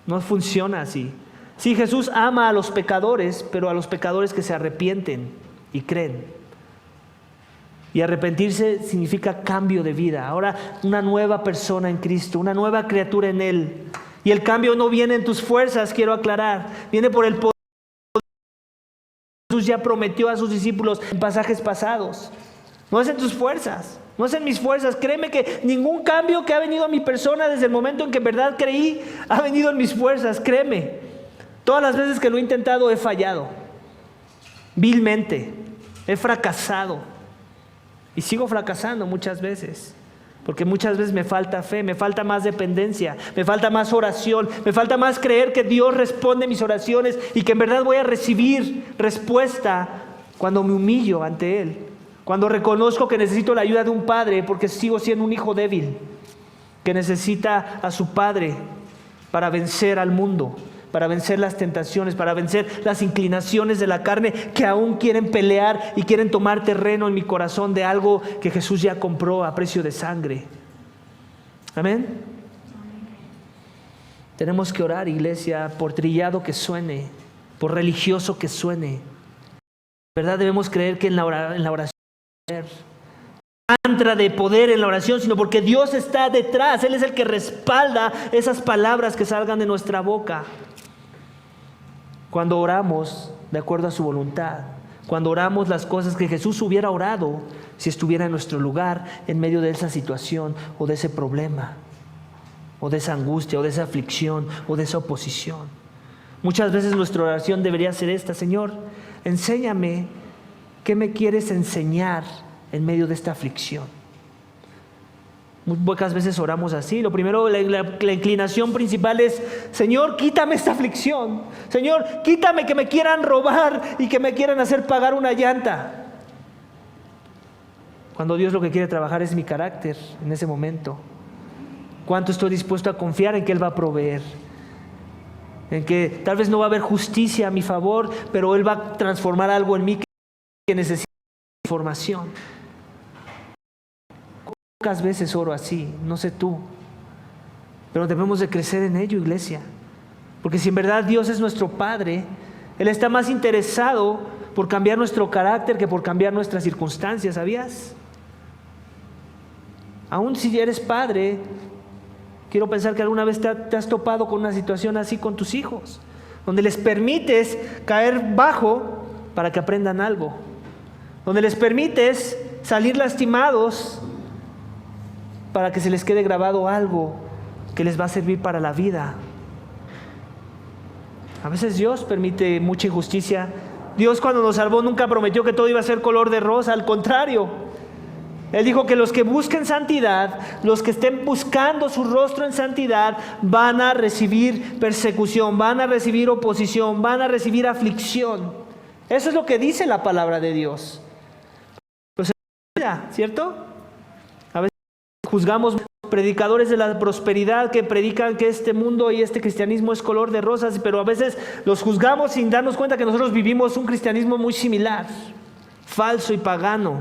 No funciona así. Sí, Jesús ama a los pecadores, pero a los pecadores que se arrepienten y creen. Y arrepentirse significa cambio de vida. Ahora una nueva persona en Cristo, una nueva criatura en Él. Y el cambio no viene en tus fuerzas, quiero aclarar. Viene por el poder Jesús ya prometió a sus discípulos en pasajes pasados. No es en tus fuerzas, no es en mis fuerzas. Créeme que ningún cambio que ha venido a mi persona desde el momento en que en verdad creí ha venido en mis fuerzas, créeme. Todas las veces que lo he intentado he fallado, vilmente, he fracasado y sigo fracasando muchas veces. Porque muchas veces me falta fe, me falta más dependencia, me falta más oración, me falta más creer que Dios responde mis oraciones y que en verdad voy a recibir respuesta cuando me humillo ante Él. Cuando reconozco que necesito la ayuda de un padre porque sigo siendo un hijo débil, que necesita a su padre para vencer al mundo, para vencer las tentaciones, para vencer las inclinaciones de la carne que aún quieren pelear y quieren tomar terreno en mi corazón de algo que Jesús ya compró a precio de sangre. Amén. Tenemos que orar, iglesia, por trillado que suene, por religioso que suene. En verdad debemos creer que en la oración mantra de poder en la oración, sino porque Dios está detrás. Él es el que respalda esas palabras que salgan de nuestra boca. Cuando oramos de acuerdo a su voluntad, cuando oramos las cosas que Jesús hubiera orado si estuviera en nuestro lugar en medio de esa situación o de ese problema, o de esa angustia, o de esa aflicción, o de esa oposición. Muchas veces nuestra oración debería ser esta: Señor, enséñame qué me quieres enseñar en medio de esta aflicción. Muy pocas veces oramos así. Lo primero, la inclinación principal es: Señor, quítame esta aflicción. Señor, quítame que me quieran robar y que me quieran hacer pagar una llanta. Cuando Dios lo que quiere trabajar es mi carácter en ese momento. ¿Cuánto estoy dispuesto a confiar en que Él va a proveer? En que tal vez no va a haber justicia a mi favor, pero Él va a transformar algo en mí que necesita información. Pocas veces oro así, no sé tú, pero debemos de crecer en ello, iglesia, porque si en verdad Dios es nuestro Padre, Él está más interesado por cambiar nuestro carácter que por cambiar nuestras circunstancias, ¿sabías? Aún si eres padre, quiero pensar que alguna vez te has topado con una situación así con tus hijos, donde les permites caer bajo para que aprendan algo, donde les permites salir lastimados para que se les quede grabado algo que les va a servir para la vida. A veces Dios permite mucha injusticia. Dios, cuando nos salvó, nunca prometió que todo iba a ser color de rosa, al contrario. Él dijo que los que busquen santidad, los que estén buscando su rostro en santidad, van a recibir persecución, van a recibir oposición, van a recibir aflicción. Eso es lo que dice la palabra de Dios. Pues, ¿cierto? Juzgamos predicadores de la prosperidad que predican que este mundo y este cristianismo es color de rosas, pero a veces los juzgamos sin darnos cuenta que nosotros vivimos un cristianismo muy similar, falso y pagano,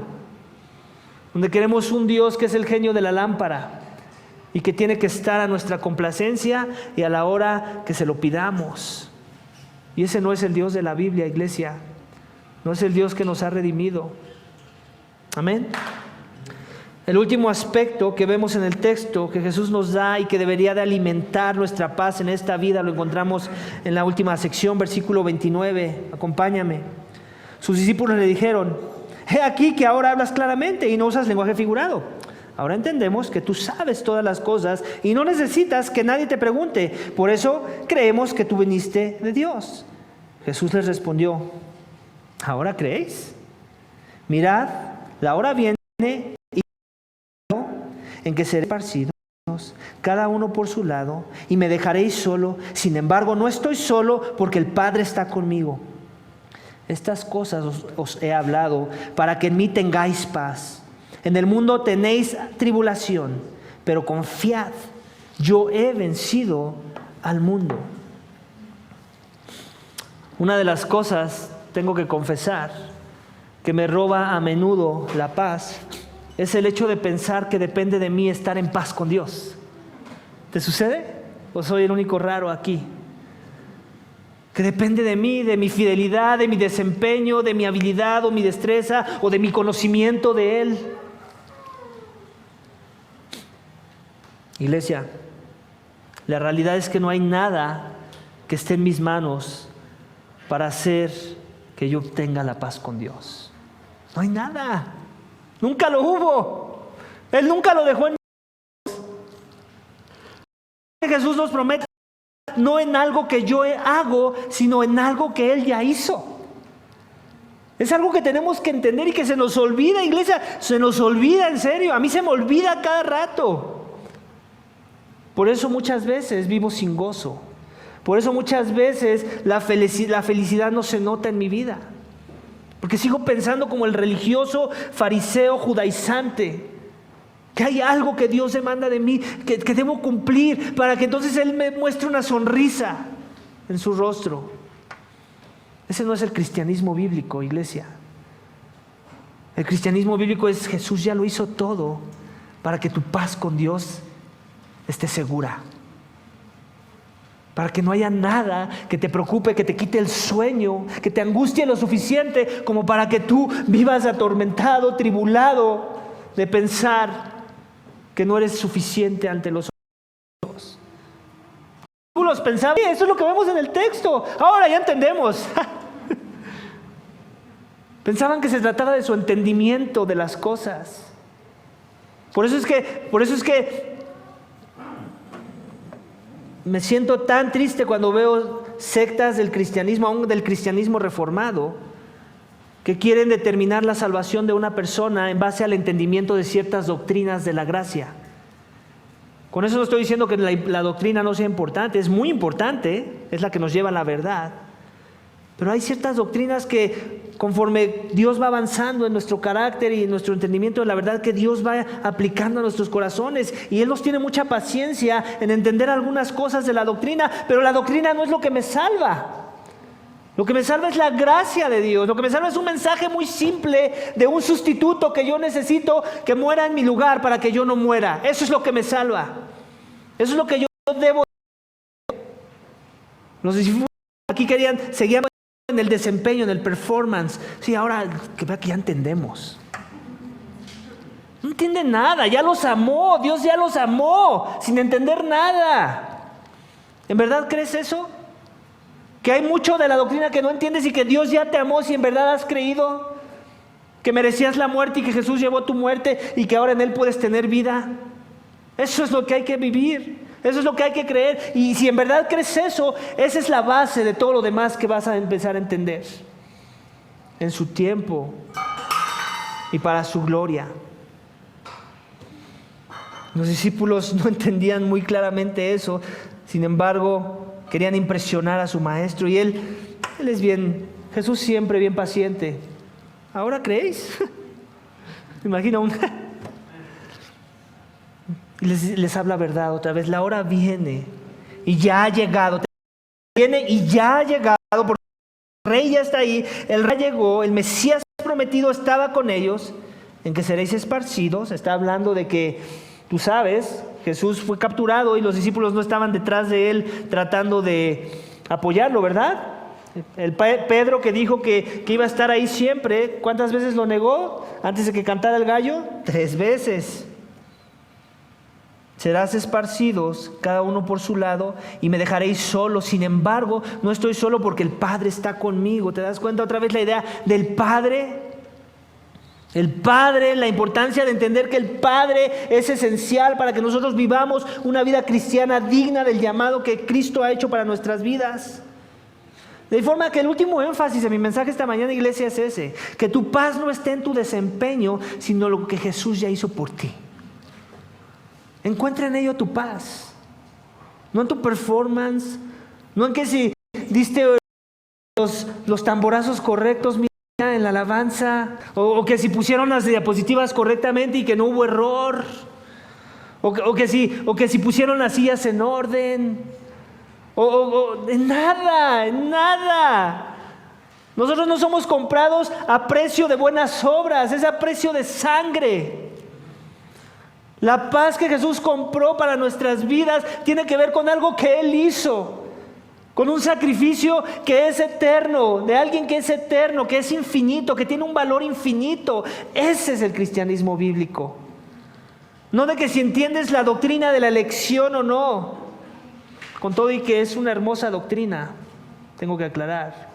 donde queremos un Dios que es el genio de la lámpara y que tiene que estar a nuestra complacencia y a la hora que se lo pidamos. Y ese no es el Dios de la Biblia, iglesia. No es el Dios que nos ha redimido. Amén. El último aspecto que vemos en el texto que Jesús nos da y que debería de alimentar nuestra paz en esta vida, lo encontramos en la última sección, versículo 29. Acompáñame. Sus discípulos le dijeron: he aquí que ahora hablas claramente y no usas lenguaje figurado. Ahora entendemos que tú sabes todas las cosas y no necesitas que nadie te pregunte. Por eso creemos que tú viniste de Dios. Jesús les respondió: ¿ahora creéis? Mirad, la hora viene en que seré esparcidos, cada uno por su lado, y me dejaréis solo. Sin embargo, no estoy solo, porque el Padre está conmigo. Estas cosas os he hablado para que en mí tengáis paz. En el mundo tenéis tribulación, pero confiad, yo he vencido al mundo. Una de las cosas, tengo que confesar, que me roba a menudo la paz, es el hecho de pensar que depende de mí estar en paz con Dios. ¿Te sucede? ¿O soy el único raro aquí? Que depende de mí, de mi fidelidad, de mi desempeño, de mi habilidad o mi destreza o de mi conocimiento de Él. Iglesia, la realidad es que no hay nada que esté en mis manos para hacer que yo obtenga la paz con Dios. No hay nada. Nunca lo hubo. Él nunca lo dejó en Jesús nos promete no en algo que yo hago, sino en algo que Él ya hizo. Es algo que tenemos que entender y que se nos olvida, iglesia, se nos olvida en serio. A mí se me olvida cada rato. Por eso muchas veces vivo sin gozo. Por eso muchas veces la felicidad no se nota en mi vida. Porque sigo pensando como el religioso fariseo judaizante, que hay algo que Dios demanda de mí, que debo cumplir para que entonces Él me muestre una sonrisa en su rostro. Ese no es el cristianismo bíblico, iglesia. El cristianismo bíblico es: Jesús ya lo hizo todo para que tu paz con Dios esté segura. Para que no haya nada que te preocupe, que te quite el sueño, que te angustie lo suficiente como para que tú vivas atormentado, tribulado de pensar que no eres suficiente ante los ojos. Los pensaban, eso es lo que vemos en el texto. Ahora ya entendemos. Pensaban que se trataba de su entendimiento de las cosas. Por eso es que me siento tan triste cuando veo sectas del cristianismo, aún del cristianismo reformado, que quieren determinar la salvación de una persona en base al entendimiento de ciertas doctrinas de la gracia. Con eso no estoy diciendo que la doctrina no sea importante, es muy importante, es la que nos lleva a la verdad. Pero hay ciertas doctrinas que conforme Dios va avanzando en nuestro carácter y en nuestro entendimiento de la verdad, que Dios va aplicando a nuestros corazones, y Él nos tiene mucha paciencia en entender algunas cosas de la doctrina, pero la doctrina no es lo que me salva. Lo que me salva es la gracia de Dios. Lo que me salva es un mensaje muy simple de un sustituto que yo necesito que muera en mi lugar para que yo no muera. Eso es lo que me salva. Eso es lo que yo debo. Los discípulos aquí seguían en el desempeño, en el performance. Sí, ahora que vea que ya entendemos. No entienden nada, ya los amó, Dios ya los amó, sin entender nada. ¿En verdad crees eso? Que hay mucho de la doctrina que no entiendes y que Dios ya te amó si en verdad has creído que merecías la muerte y que Jesús llevó tu muerte y que ahora en Él puedes tener vida. Eso es lo que hay que vivir, eso es lo que hay que creer. Y si en verdad crees eso, esa es la base de todo lo demás que vas a empezar a entender en su tiempo y para su gloria. Los discípulos no entendían muy claramente eso, sin embargo querían impresionar a su maestro, y él es bien, Jesús siempre bien paciente. ¿Ahora creéis? Me imagino y les habla verdad otra vez. La hora viene y ya ha llegado. Viene y ya ha llegado, porque el rey ya está ahí, el rey llegó, el Mesías prometido estaba con ellos, en que seréis esparcidos. Está hablando de que, tú sabes, Jesús fue capturado y los discípulos no estaban detrás de Él tratando de apoyarlo, ¿verdad? El Pedro, que dijo que iba a estar ahí siempre, ¿cuántas veces lo negó antes de que cantara el gallo? 3 veces. Serás esparcidos, cada uno por su lado, y me dejaréis solo. Sin embargo, no estoy solo porque el Padre está conmigo. ¿Te das cuenta otra vez la idea del Padre? El Padre, la importancia de entender que el Padre es esencial para que nosotros vivamos una vida cristiana digna del llamado que Cristo ha hecho para nuestras vidas. De forma que el último énfasis de mi mensaje esta mañana, iglesia, es ese: que tu paz no esté en tu desempeño, sino lo que Jesús ya hizo por ti. Encuentra en ello tu paz, no en tu performance, no en que si diste los tamborazos correctos en la alabanza, o que si pusieron las diapositivas correctamente y que no hubo error, o que si pusieron las sillas en orden, en nada. Nosotros no somos comprados a precio de buenas obras, es a precio de sangre. La paz que Jesús compró para nuestras vidas tiene que ver con algo que Él hizo, con un sacrificio que es eterno, de alguien que es eterno, que es infinito, que tiene un valor infinito. Ese es el cristianismo bíblico. No de que si entiendes la doctrina de la elección o no, con todo y que es una hermosa doctrina, tengo que aclarar.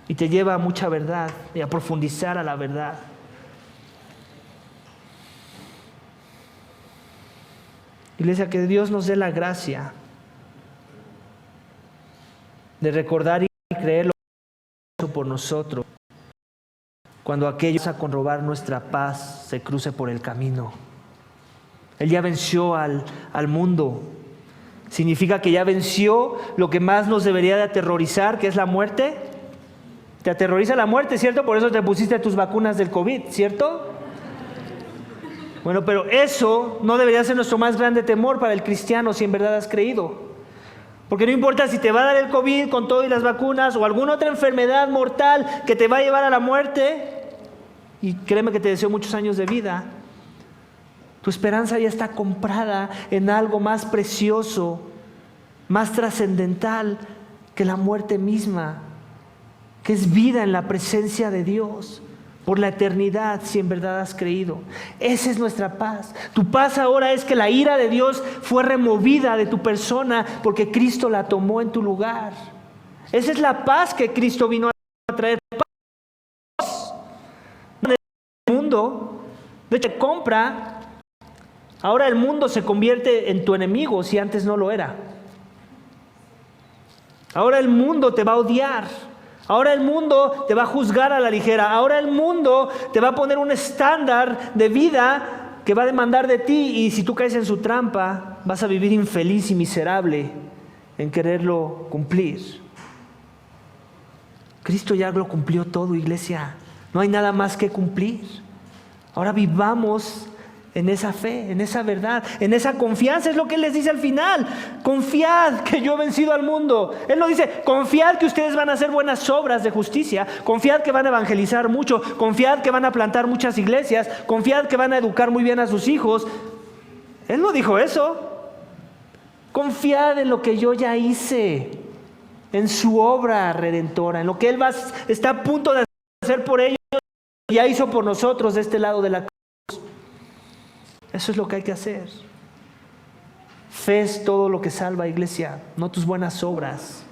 y te lleva a mucha verdad y a profundizar a la verdad. Iglesia, que Dios nos dé la gracia de recordar y creer lo que hizo por nosotros cuando aquello a con robar nuestra paz se cruce por el camino. Él ya venció al mundo. Significa que ya venció lo que más nos debería de aterrorizar, que es la muerte. Te aterroriza la muerte, ¿cierto? Por eso te pusiste tus vacunas del COVID, ¿cierto? Bueno, pero eso no debería ser nuestro más grande temor para el cristiano si en verdad has creído. Porque no importa si te va a dar el COVID con todo y las vacunas o alguna otra enfermedad mortal que te va a llevar a la muerte, y créeme que te deseo muchos años de vida, tu esperanza ya está comprada en algo más precioso, más trascendental que la muerte misma, que es vida en la presencia de Dios por la eternidad, si en verdad has creído. Esa es nuestra paz. Tu paz ahora es que la ira de Dios fue removida de tu persona porque Cristo la tomó en tu lugar. Esa es la paz que Cristo vino a traer. Paz en el mundo, de hecho, compra. Ahora el mundo se convierte en tu enemigo si antes no lo era. Ahora el mundo te va a odiar. Ahora el mundo te va a juzgar a la ligera. Ahora el mundo te va a poner un estándar de vida que va a demandar de ti. Y si tú caes en su trampa, vas a vivir infeliz y miserable en quererlo cumplir. Cristo ya lo cumplió todo, iglesia. No hay nada más que cumplir. Ahora vivamos en esa fe, en esa verdad, en esa confianza. Es lo que Él les dice al final. Confiad que yo he vencido al mundo. Él no dice, confiad que ustedes van a hacer buenas obras de justicia. Confiad que van a evangelizar mucho. Confiad que van a plantar muchas iglesias. Confiad que van a educar muy bien a sus hijos. Él no dijo eso. Confiad en lo que yo ya hice, en su obra redentora, en lo que Él está a punto de hacer por ellos, ya hizo por nosotros de este lado de la cruz. Eso es lo que hay que hacer. Fe es todo lo que salva, iglesia, no tus buenas obras.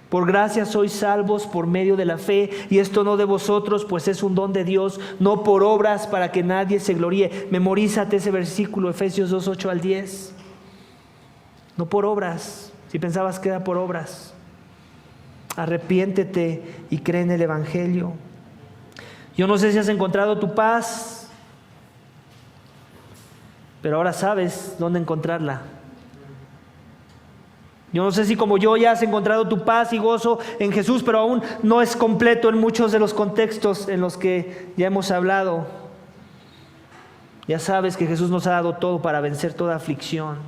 Por gracia sois salvos por medio de la fe, y esto no de vosotros, pues es un don de Dios, no por obras para que nadie se gloríe. Memorízate ese versículo, Efesios 2, 8 al 10. No por obras, si pensabas que era por obras. Arrepiéntete y cree en el Evangelio. Yo no sé si has encontrado tu paz, pero ahora sabes dónde encontrarla. Yo no sé si como yo ya has encontrado tu paz y gozo en Jesús, pero aún no es completo en muchos de los contextos en los que ya hemos hablado. Ya sabes que Jesús nos ha dado todo para vencer toda aflicción.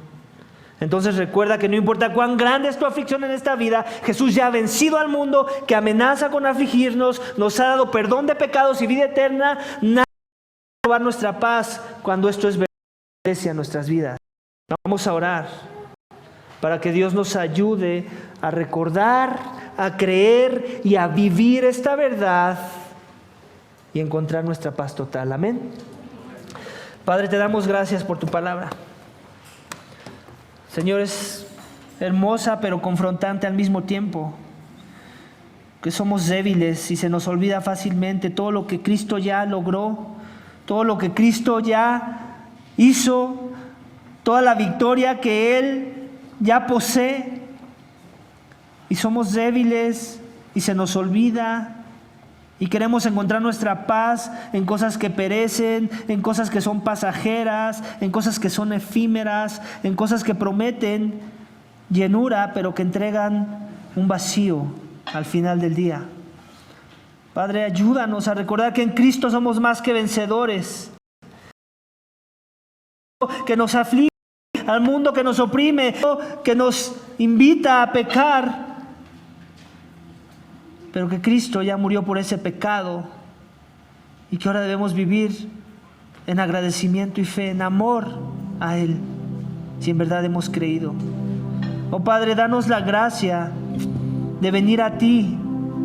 Entonces recuerda que no importa cuán grande es tu aflicción en esta vida, Jesús ya ha vencido al mundo que amenaza con afligirnos, nos ha dado perdón de pecados y vida eterna. Nada va a robar nuestra paz cuando esto es verdad en nuestras vidas. Vamos a orar para que Dios nos ayude a recordar, a creer y a vivir esta verdad y encontrar nuestra paz total. Amén. Padre, te damos gracias por tu palabra. Señor, es hermosa pero confrontante al mismo tiempo. Que somos débiles y se nos olvida fácilmente todo lo que Cristo ya logró, todo lo que Cristo ya hizo, toda la victoria que Él ya posee, y somos débiles y se nos olvida y queremos encontrar nuestra paz en cosas que perecen, en cosas que son pasajeras, en cosas que son efímeras, en cosas que prometen llenura pero que entregan un vacío al final del día. Padre, ayúdanos a recordar que en Cristo somos más que vencedores, que nos aflige, al mundo que nos oprime, que nos invita a pecar, pero que Cristo ya murió por ese pecado y que ahora debemos vivir en agradecimiento y fe, en amor a Él, si en verdad hemos creído. Oh Padre, danos la gracia de venir a Ti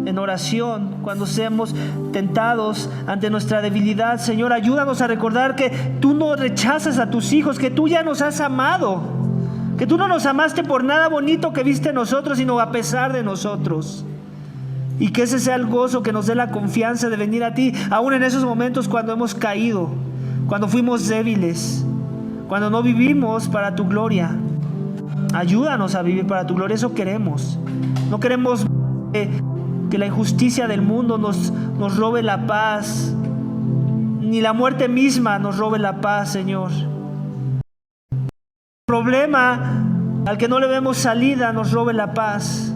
en oración cuando seamos tentados ante nuestra debilidad. Señor, ayúdanos a recordar que Tú no rechazas a Tus hijos, que Tú ya nos has amado, que Tú no nos amaste por nada bonito que viste en nosotros, sino a pesar de nosotros. Y que ese sea el gozo que nos dé la confianza de venir a ti, aún en esos momentos cuando hemos caído, cuando fuimos débiles, cuando no vivimos para tu gloria. Ayúdanos a vivir para tu gloria, eso queremos. No queremos que la injusticia del mundo nos robe la paz, ni la muerte misma nos robe la paz, Señor. El problema al que no le vemos salida nos robe la paz,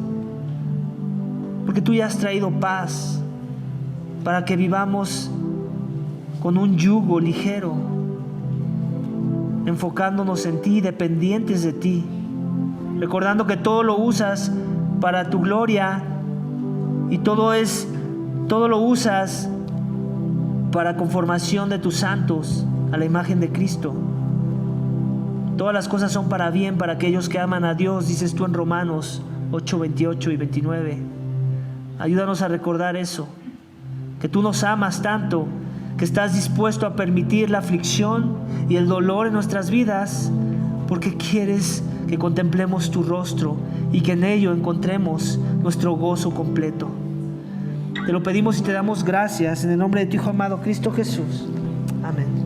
porque tú ya has traído paz para que vivamos con un yugo ligero, enfocándonos en ti, dependientes de ti, recordando que todo lo usas para tu gloria y todo lo usas para conformación de tus santos a la imagen de Cristo. Todas las cosas son para bien para aquellos que aman a Dios, dices tú en Romanos 8, 28 y 29. Ayúdanos a recordar eso, que tú nos amas tanto, que estás dispuesto a permitir la aflicción y el dolor en nuestras vidas, porque quieres que contemplemos tu rostro y que en ello encontremos nuestro gozo completo. Te lo pedimos y te damos gracias en el nombre de tu Hijo amado, Cristo Jesús. Amén.